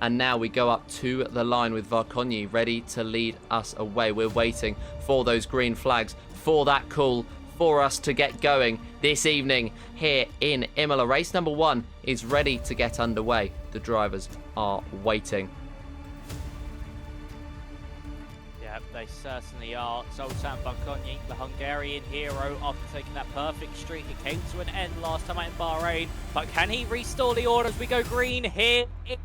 And now we go up to the line with Varkonyi ready to lead us away. We're waiting for those green flags, for that call, for us to get going this evening here in Imola. Race number 1 is ready to get underway. The drivers are waiting. Yeah, they certainly are. Zoltan Varkonyi, the Hungarian hero, after taking that perfect streak, it came to an end last time out in Bahrain. But can he restore the order as we go green here in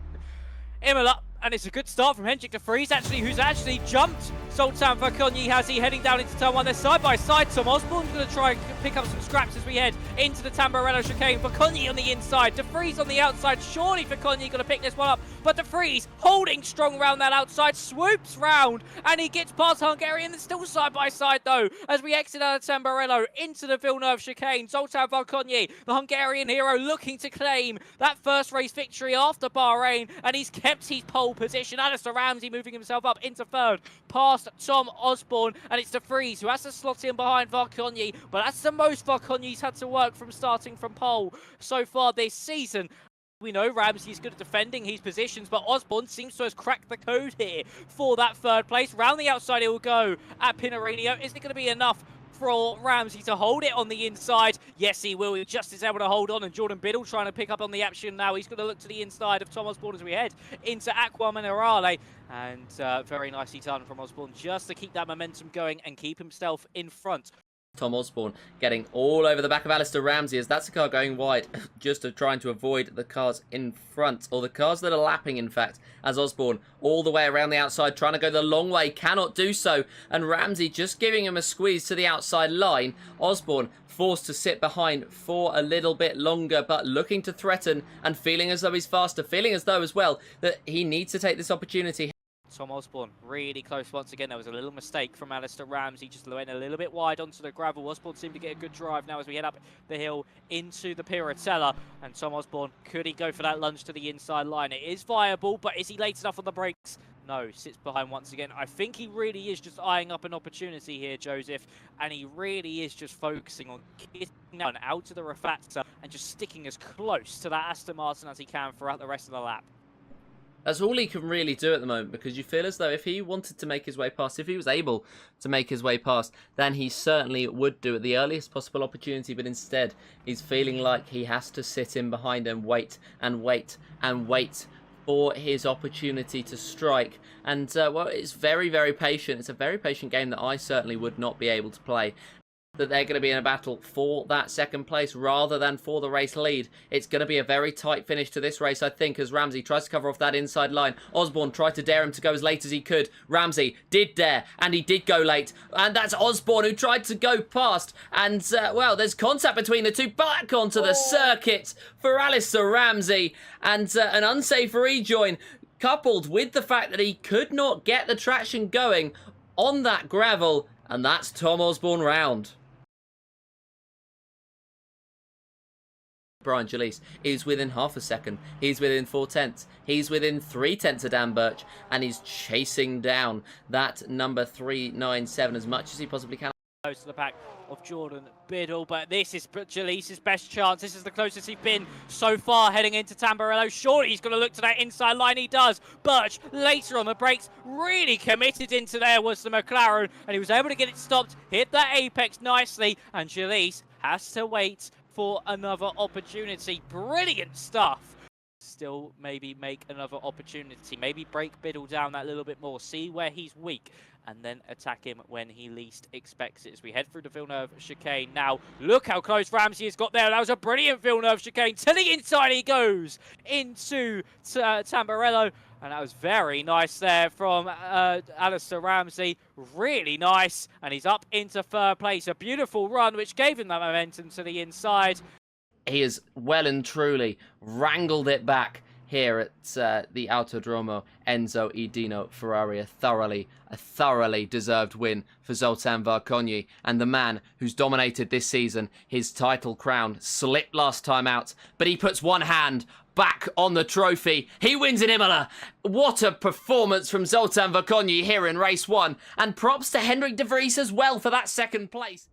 Imola? And it's a good start from Hendrik de Vries, who's actually jumped Zoltan Varkonyi. Has he heading down into turn 1? They're side by side. Tom Osborne's going to try and pick up some scraps as we head into the Tamburello chicane. Varkonyi on the inside, de Vries on the outside. Surely Varkonyi going to pick this one up, but de Vries holding strong round that outside, swoops round, and he gets past Hungarian. They're still side by side though as we exit out of Tamburello into the Villeneuve chicane. Zoltan Varkonyi, the Hungarian hero, looking to claim that first race victory after Bahrain, and he's kept his pole position. Alistair Ramsey moving himself up into third past Tom Osborne, and it's de Vries who has to slot in behind Varkonyi, but that's the most Varkonyi's had to work from starting from pole so far this season. We know Ramsey's good at defending his positions, but Osborne seems to have cracked the code here for that third place. Round the outside it will go at Pinarinho. Isn't it going to be enough for Ramsey to hold it on the inside? Yes, he will. He just is able to hold on, and Jordan Biddle trying to pick up on the action now. He's going to look to the inside of Tom Osborne as we head into Acqua Minerale, and very nicely done from Osborne just to keep that momentum going and keep himself in front. Tom Osborne getting all over the back of Alistair Ramsey as that's a car going wide, just trying to avoid the cars in front, or the cars that are lapping, in fact, as Osborne all the way around the outside, trying to go the long way, cannot do so, and Ramsey just giving him a squeeze to the outside line. Osborne forced to sit behind for a little bit longer, but looking to threaten and feeling as though he's faster, feeling as though as well that he needs to take this opportunity. Tom Osborne really close once again. There was a little mistake from Alistair Ramsey, just went a little bit wide onto the gravel. Osborne seemed to get a good drive now as we head up the hill into the Piratella. And Tom Osborne, could he go for that lunge to the inside line? It is viable, but is he late enough on the brakes? No, sits behind once again. I think he really is just eyeing up an opportunity here, Joseph, and he really is just focusing on getting out to the Rafata and just sticking as close to that Aston Martin as he can throughout the rest of the lap. That's all he can really do at the moment, because you feel as though if he wanted to make his way past, if he was able to make his way past, then he certainly would do at the earliest possible opportunity, but instead he's feeling like he has to sit in behind and wait and wait and wait for his opportunity to strike. And, well, it's very, very patient. It's a very patient game that I certainly would not be able to play. That they're going to be in a battle for that second place rather than for the race lead. It's going to be a very tight finish to this race, I think, as Ramsey tries to cover off that inside line. Osborne tried to dare him to go as late as he could. Ramsey did dare, and he did go late. And that's Osborne who tried to go past. And, well, there's contact between the two. Back onto the circuit for Alistair Ramsey. And an unsafe rejoin, coupled with the fact that he could not get the traction going on that gravel. And that's Tom Osborne round. Brian Jalise is within half a second. He's within 4/10. He's within 3/10 of Dan Birch, and he's chasing down that number 397 as much as he possibly can. Close to the back of Jordan Biddle, but this is Jalise's best chance. This is the closest he's been so far heading into Tamburello. Surely he's going to look to that inside line. He does. Birch later on the brakes, really committed into there was the McLaren, and he was able to get it stopped, hit that apex nicely, and Jalise has to wait for another opportunity. Brilliant stuff. Still maybe make another opportunity. Maybe break Biddle down that little bit more. See where he's weak and then attack him when he least expects it. As we head through the Villeneuve chicane now. Look how close Ramsey has got there. That was a brilliant Villeneuve chicane. To the inside he goes into Tamburello. And that was very nice there from Alistair Ramsey. Really nice. And he's up into third place. A beautiful run which gave him that momentum to the inside. He has well and truly wrangled it back here at the Autodrome. Enzo e Dino Ferrari, a thoroughly deserved win for Zoltan Varkonyi, and the man who's dominated this season. His title crown slipped last time out, but he puts one hand back on the trophy. He wins in Imola. What a performance from Zoltan Varkonyi here in race 1, and props to Hendrik de Vries as well for that second place.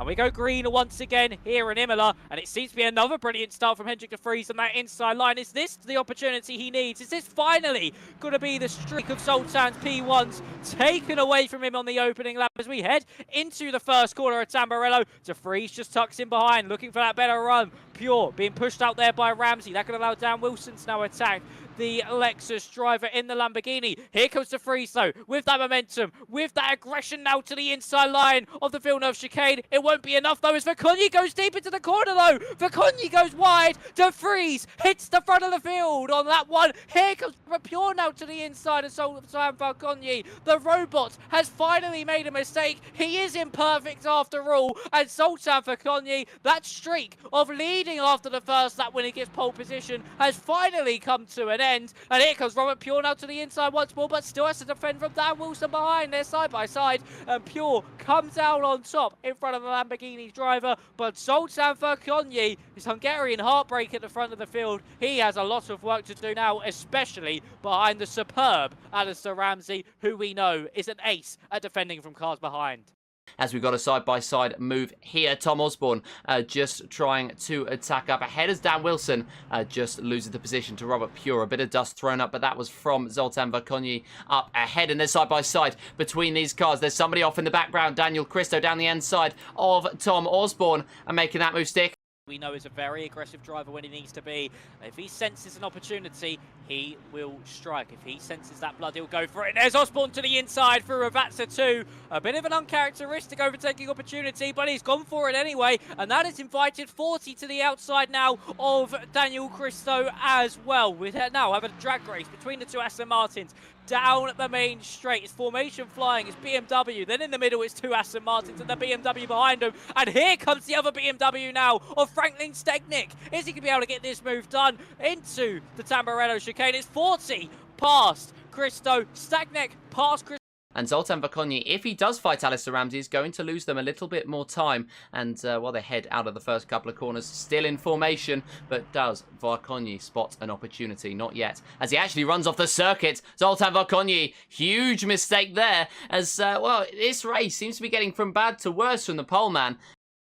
And we go green once again here in Imola, and it seems to be another brilliant start from Hendrik de Vries on that inside line. Is this the opportunity he needs? Is this finally going to be the streak of Zoltan's P1s taken away from him on the opening lap as we head into the first corner of Tamburello? De Vries just tucks in behind, looking for that better run. Pure being pushed out there by Ramsey. That could allow Dan Wilson to now attack the Lexus driver in the Lamborghini. Here comes De Vries though, with that momentum, with that aggression now to the inside line of the Villeneuve chicane. It won't be enough though as Vercogni goes deep into the corner though. Vercogni goes wide. De Vries hits the front of the field on that one. Here comes Pure now to the inside of Zoltan Vercogni. The robot has finally made a mistake. He is imperfect after all. And Zoltan Vercogni, that streak of leading after the first lap when he gets pole position, has finally come to an end. And here comes Robert Pure now to the inside once more, but still has to defend from Dan Wilson behind. They're side by side, and Pure comes out on top in front of the Lamborghini driver. But Zoltan Vercogni, his Hungarian heartbreak at the front of the field, he has a lot of work to do now, especially behind the superb Alistair Ramsey, who we know is an ace at defending from cars behind. As we've got a side-by-side move here, Tom Osborne just trying to attack up ahead as Dan Wilson just loses the position to Robert Pure. A bit of dust thrown up, but that was from Zoltan Vercogni up ahead. And they're side-by-side between these cars. There's somebody off in the background, Daniel Christo, down the end side of Tom Osborne, and making that move stick. We know he's a very aggressive driver when he needs to be. If he senses an opportunity, he will strike. If he senses that blood, he'll go for it. And there's Osborne to the inside through Ravazza 2. A bit of an uncharacteristic overtaking opportunity, but he's gone for it anyway. And that has invited 40 to the outside now of Daniel Christo as well. We now have a drag race between the two Aston Martins down the main straight. It's formation flying, it's BMW. Then in the middle, it's two Aston Martins and the BMW behind them. And here comes the other BMW now of Franklin Stegnick. Is he going to be able to get this move done into the Tamburello chicane? It's 40 past Christo. Stegnick past Christo. And Zoltan Vercogni, if he does fight Alistair Ramsey, is going to lose them a little bit more time. And while they head out of the first couple of corners, still in formation. But does Vercogni spot an opportunity? Not yet. As he actually runs off the circuit, Zoltan Vercogni, huge mistake there. As, well, this race seems to be getting from bad to worse from the pole man.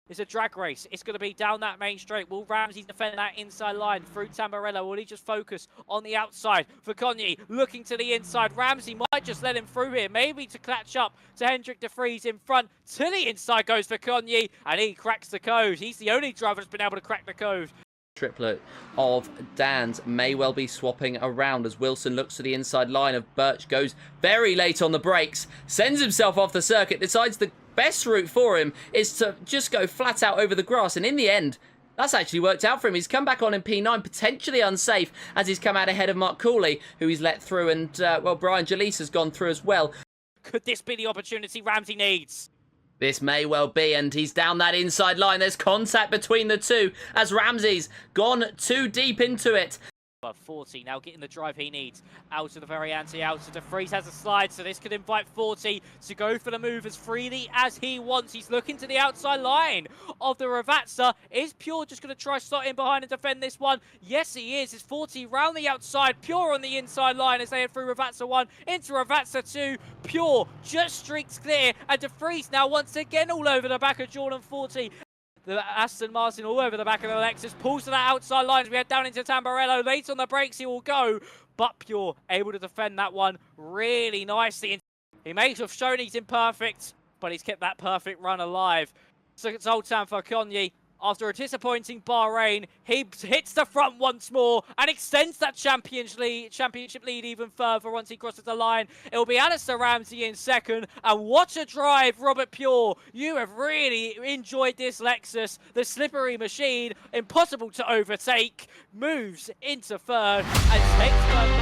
It's a drag race. It's going to be down that main straight. Will Ramsey defend that inside line through Tamburello? Will he just focus on the outside? Vercogni looking to the inside. Ramsey might just let him through here, maybe to catch up to Hendrik de Vries in front. To the inside goes Vercogni, and he cracks the code. He's the only driver that's been able to crack the code. Triplet of Dan's may well be swapping around as Wilson looks to the inside line of Birch, goes very late on the brakes, sends himself off the circuit, decides the best route for him is to just go flat out over the grass, and in the end, that's actually worked out for him. He's come back on in P9, potentially unsafe, as he's come out ahead of Mark Cooley, who he's let through, and, well, Brian Jalise has gone through as well. Could this be the opportunity Ramsey needs? This may well be, and he's down that inside line. There's contact between the two, as Ramsey's gone too deep into it. 40 now getting the drive he needs out of the very anti-outer. De Vries has a slide, so this could invite 40 to go for the move as freely as he wants. He's looking to the outside line of the Ravazza. Is Pure just going to try slot in behind and defend this one? Yes, he is. It's 40 round the outside, Pure on the inside line as they head through Ravazza 1 into Ravazza 2. Pure just streaks clear, and De Vries now once again all over the back of Jordan 40. The Aston Martin all over the back of the Lexus, pulls to that outside line as we head down into Tamburello. Late on the brakes, he will go, but Pure able to defend that one really nicely. He may have shown he's imperfect, but he's kept that perfect run alive. So Zoltan Vercogni, after a disappointing Bahrain, he hits the front once more and extends that championship lead even further once he crosses the line. It will be Alistair Ramsey in second. And what a drive, Robert Pure. You have really enjoyed this Lexus. The slippery machine, impossible to overtake, moves into third and takes third.